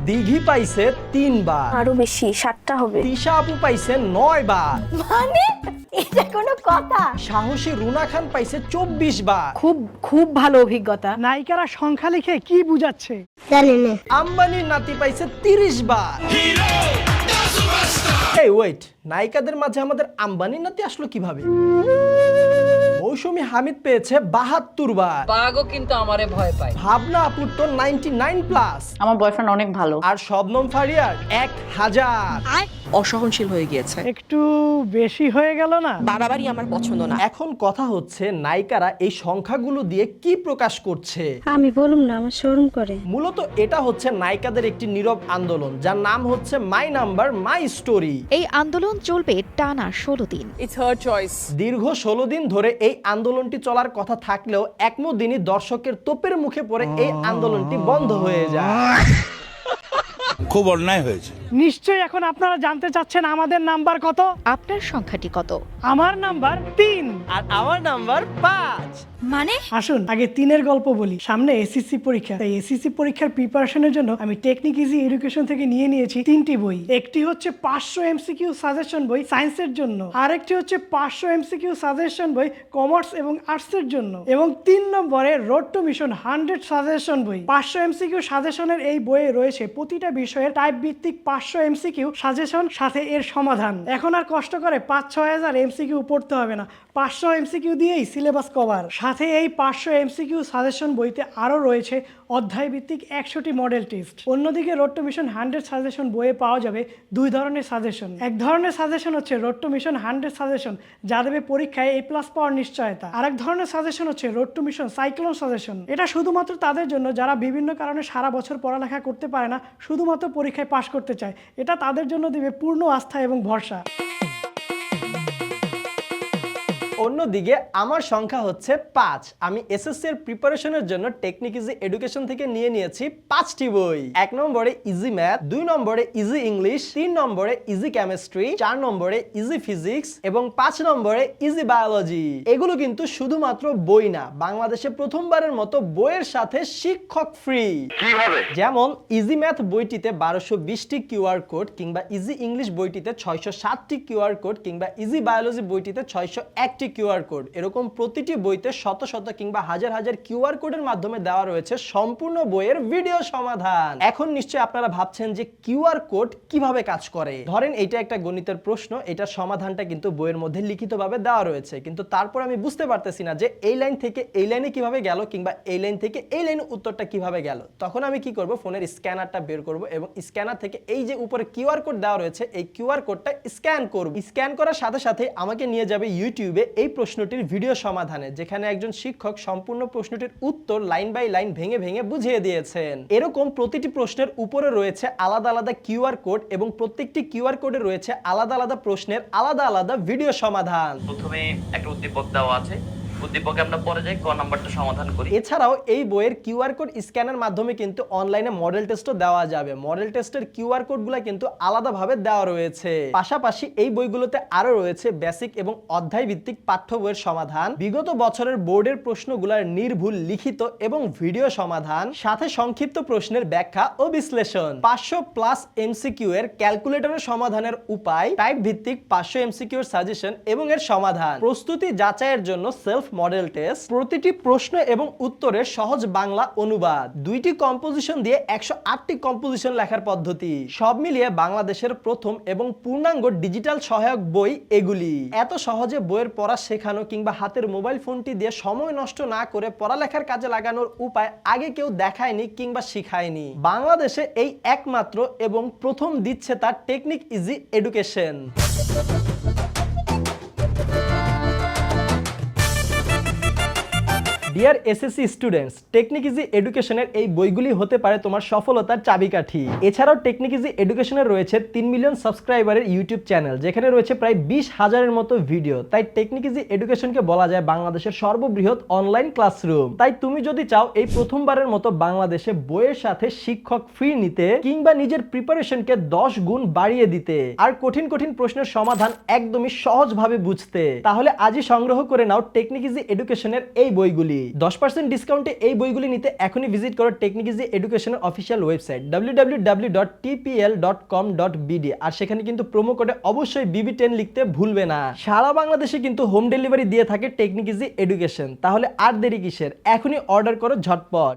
দিঘি পাইছে 3 বার, আরো বেশি 7টা হবে। তিশা আপু পাইছে 9 বার, মানে এটা কোনো কথা? সাহসী রুনা খান পাইছে 24 বার, খুব খুব ভালো অভিজ্ঞতা। নায়িকারা সংখ্যা লিখে কি বুঝাচ্ছে? আম্বানির নাতি পাইছে 30 বার। এই ওয়েট, নায়িকাদের মাঝে আমাদের আম্বানির নাতি আসলো কিভাবে? মৌসুমী হামিদ পেয়েছে 72 বার, বাঘও কিন্তু আমারে ভয় পায়। ভাবনা আপুর তো 99 প্লাস, আমার বয়ফ্রেন্ড অনেক ভালো। আর শবনম ফারিয়ার 1000। অসহনশীল হয়ে গিয়েছে। একটু বেশি হয়ে গেল না? বাড়াবাড়ি আমার পছন্দ না। এখন কথা হচ্ছে নায়িকারা এই সংখ্যাগুলো দিয়ে কি প্রকাশ করছে? আমি বলুম না, আমার শরম করে। মূলত এটা হচ্ছে নায়িকাদের একটি নীরব আন্দোলন, যার নাম হচ্ছে মাই নাম্বার মাই স্টোরি। এই আন্দোলন চলবে টানা 16 দিন। It's her choice. দীর্ঘ 16 দিন ধরে এই আন্দোলনটি চলার কথা থাকলেও একমো দিনই দর্শকের তোপের মুখে পড়ে এই আন্দোলনটি বন্ধ হয়ে যায়। খুব অন্যায় হয়েছে। নিশ্চয়ই এখন আপনারা জানতে চাচ্ছেন আমাদের নাম্বার কত? আপনার সংখ্যাটি কত? আমার নাম্বার 3। আর আমার নাম্বার 5। মানে আসুন আগে 3-এর গল্প বলি। সামনে এসএসসি পরীক্ষা, তাই এসএসসি পরীক্ষার প্রিপারেশনের জন্য আমি টেকনিক ইজি এডুকেশন থেকে নিয়ে নিয়েছি 3টি বই। একটি হচ্ছে 500 এমসিকিউ সাজেশন বই সায়েন্সের জন্য, আর একটি হচ্ছে 500 এমসিকিউ সাজেশন বই কমার্স এবং আর্টসের জন্য, এবং 3 নম্বরে রোড টু মিশন 100 সাজেশন বই। 500 এমসিকিউ সাজেশনের এই বইয়ে রয়েছে প্রতিটা বিষয়ের টাইপ ভিত্তিক 500 এমসিকিউ সাজেশন, সাথে এর সমাধান। এখন আর কষ্ট করে 5-6 হাজার এমসিকিউ পড়তে হবে না, 500 এমসিকিউ দিয়েই সিলেবাস কভার। সাথে এই 500 এমসিকিউ সাজেশন বইতে আরও রয়েছে অধ্যায় ভিত্তিক 100টি মডেল টেস্ট। অন্যদিকে রোড টু মিশন 100 সাজেশন বইয়ে পাওয়া যাবে 2 ধরনের সাজেশন। এক ধরনের সাজেশন হচ্ছে রোড টু মিশন 100 সাজেশন, যা দেবে পরীক্ষায় A+ পাওয়ার নিশ্চয়তা। আরেক ধরনের সাজেশন হচ্ছে road two mission cyclone suggestion. এটা শুধুমাত্র তাদের জন্য যারা বিভিন্ন কারণে সারা বছর পড়ালেখা করতে পারে না, শুধুমাত্র পরীক্ষায় পাশ করতে চায়। এটা তাদের জন্য দিবে পূর্ণ আস্থা এবং ভরসা। অন্যদিকে আমার সংখ্যা হচ্ছে 5। আমি এসএসসি এর প্রিপারেশনের জন্য টেকনিক ইজি এডুকেশন থেকে নিয়ে নিয়েছি 5টি বই। 1 নম্বরে ইজি ম্যাথ, 2 নম্বরে ইজি ইংলিশ, 3 নম্বরে ইজি কেমিস্ট্রি, 4 নম্বরে ইজি ফিজিক্স এবং 5 নম্বরে ইজি বায়োলজি। এগুলো কিন্তু শুধুমাত্র বই না, বাংলাদেশে প্রথমবারের মতো বইয়ের সাথে শিক্ষক ফ্রি। কিভাবে? যেমন ইজি ম্যাথ বইটিতে 1220টি কিউআর কোড, কিংবা ইজি ইংলিশ বইটিতে 660টি কিউআর কোড, কিংবা ইজি বায়োলজি বইটিতে 601টি কিউআর কোড। এরকম প্রতিটি বইতে শত শত কিংবা হাজার হাজার কিউআর কোডের মাধ্যমে দেওয়া রয়েছে সম্পূর্ণ বইয়ের ভিডিও সমাধান। এখন নিশ্চয়ই আপনারা ভাবছেন যে কিউআর কোড কিভাবে কাজ করে। ধরেন এটা একটা গণিতের প্রশ্ন, এটার সমাধানটা কিন্তু বইয়ের মধ্যে লিখিতভাবে দেওয়া রয়েছে, কিন্তু তারপর আমি বুঝতে পারতেছি না যে এই লাইন থেকে এই লাইনে কিভাবে গেল, কিংবা এই লাইন থেকে এই লাইনে উত্তরটা কিভাবে গেল। তখন আমি কি করব, ফোনের স্ক্যানারটা বের করব এবং স্ক্যানার থেকে এই যে উপরে কিউআর কোড দেওয়া রয়েছে এই কিউআর কোডটা স্ক্যান করব। স্ক্যান করার সাথে সাথে আমাকে নিয়ে যাবে ইউটিউবে এই প্রশ্নটির ভিডিও সমাধানে, যেখানে একজন শিক্ষক সম্পূর্ণ প্রশ্নটির উত্তর লাইন বাই লাইন ভেঙে ভেঙে বুঝিয়ে দিয়েছেন। এরকম প্রতিটি প্রশ্নের উপরে রয়েছে আলাদা আলাদা কিউআর কোড এবং প্রত্যেকটি কিউআর কোডে রয়েছে আলাদা আলাদা প্রশ্নের আলাদা আলাদা ভিডিও সমাধান। প্রথমে একটা উদ্দীপক দেওয়া আছে, উদ্দীপকে আমরা পরে যাই ক নাম্বারটা সমাধান করি। এছাড়াও এই বইয়ের কিউআর কোড স্ক্যানের মাধ্যমে কিন্তু অনলাইনে মডেল টেস্টও দেওয়া যাবে। মডেল টেস্টের কিউআর কোডগুলো কিন্তু আলাদাভাবে দেওয়া রয়েছে। পাশাপাশি এই বইগুলোতে আরো রয়েছে বেসিক এবং অধ্যায় ভিত্তিক পাঠ্য বইয়ের সমাধান, বিগত বছরের বোর্ডের প্রশ্নগুলোর নির্ভুল লিখিত এবং ভিডিও সমাধান, সাথে সংক্ষিপ্ত প্রশ্নের ব্যাখ্যা ও বিশ্লেষণ, 500+ এমসিকিউ এর ক্যালকুলেটরের সমাধানের উপায়, টাইপ ভিত্তিক 500 এমসিকিউ এর সাজেশন এবং এর সমাধান, প্রস্তুতি যাচাইয়ের জন্য সেলফ মডেল টেস্ট, প্রতিটি প্রশ্ন এবং উত্তরের সহজ বাংলা অনুবাদ, 2টি কম্পোজিশন দিয়ে 108টি কম্পোজিশন লেখার পদ্ধতি। সব মিলিয়ে বাংলাদেশের প্রথম এবং পূর্ণাঙ্গ ডিজিটাল সহায়ক বই এগুলি। এত সহজে বইয়ের পড়া শেখানো কিংবা হাতের মোবাইল ফোনটি দিয়ে সময় নষ্ট না করে পড়ালেখার কাজে লাগানোর উপায় আগে কেউ দেখায়নি কিংবা শিখায়নি। বাংলাদেশে এই একমাত্র এবং প্রথম দিচ্ছে তার technique easy education. Dear SSC students, technique easy এডুকেশনের এই বইগুলি হতে পারে তোমার সফলতার চাবিকাঠি। এছাড়াও টেকনিক ইজি এডুকেশনের রয়েছে 3 মিলিয়ন সাবস্ক্রাইবারের ইউটিউব চ্যানেল, যেখানে রয়েছে প্রায় 20,000-এর মতো ভিডিও। তাই টেকনিক ইজি এডুকেশনকে বলা যায় বাংলাদেশের সর্ববৃহৎ অনলাইন ক্লাসরুম। তাই তুমি যদি চাও এই প্রথমবারের মতো বাংলাদেশে বইয়ের সাথে শিক্ষক ফ্রি নিতে, কিংবা নিজের প্রিপারেশনকে 10 গুণ বাড়িয়ে দিতে, আর কঠিন কঠিন প্রশ্নের সমাধান একদমই সহজভাবে বুঝতে, তাহলে আজই সংগ্রহ করে নাও টেকনিক ইজি এডুকেশনের এই বইগুলি। 10% ডিসকাউন্টে এই বইগুলি নিতে এখনই ভিজিট করো টেকনিক ইজি এডুকেশনের অফিসিয়াল ওয়েবসাইট www.tpl.com.bd আর সেখানে কিন্তু প্রোমো কোডে অবশ্যই BB10 লিখতে ভুলবে না। সারা বাংলাদেশে কিন্তু হোম ডেলিভারি দিয়ে থাকে টেকনিক ইজি এডুকেশন, তাহলে আর দেরি কিসের, এখনই অর্ডার করো ঝটপট।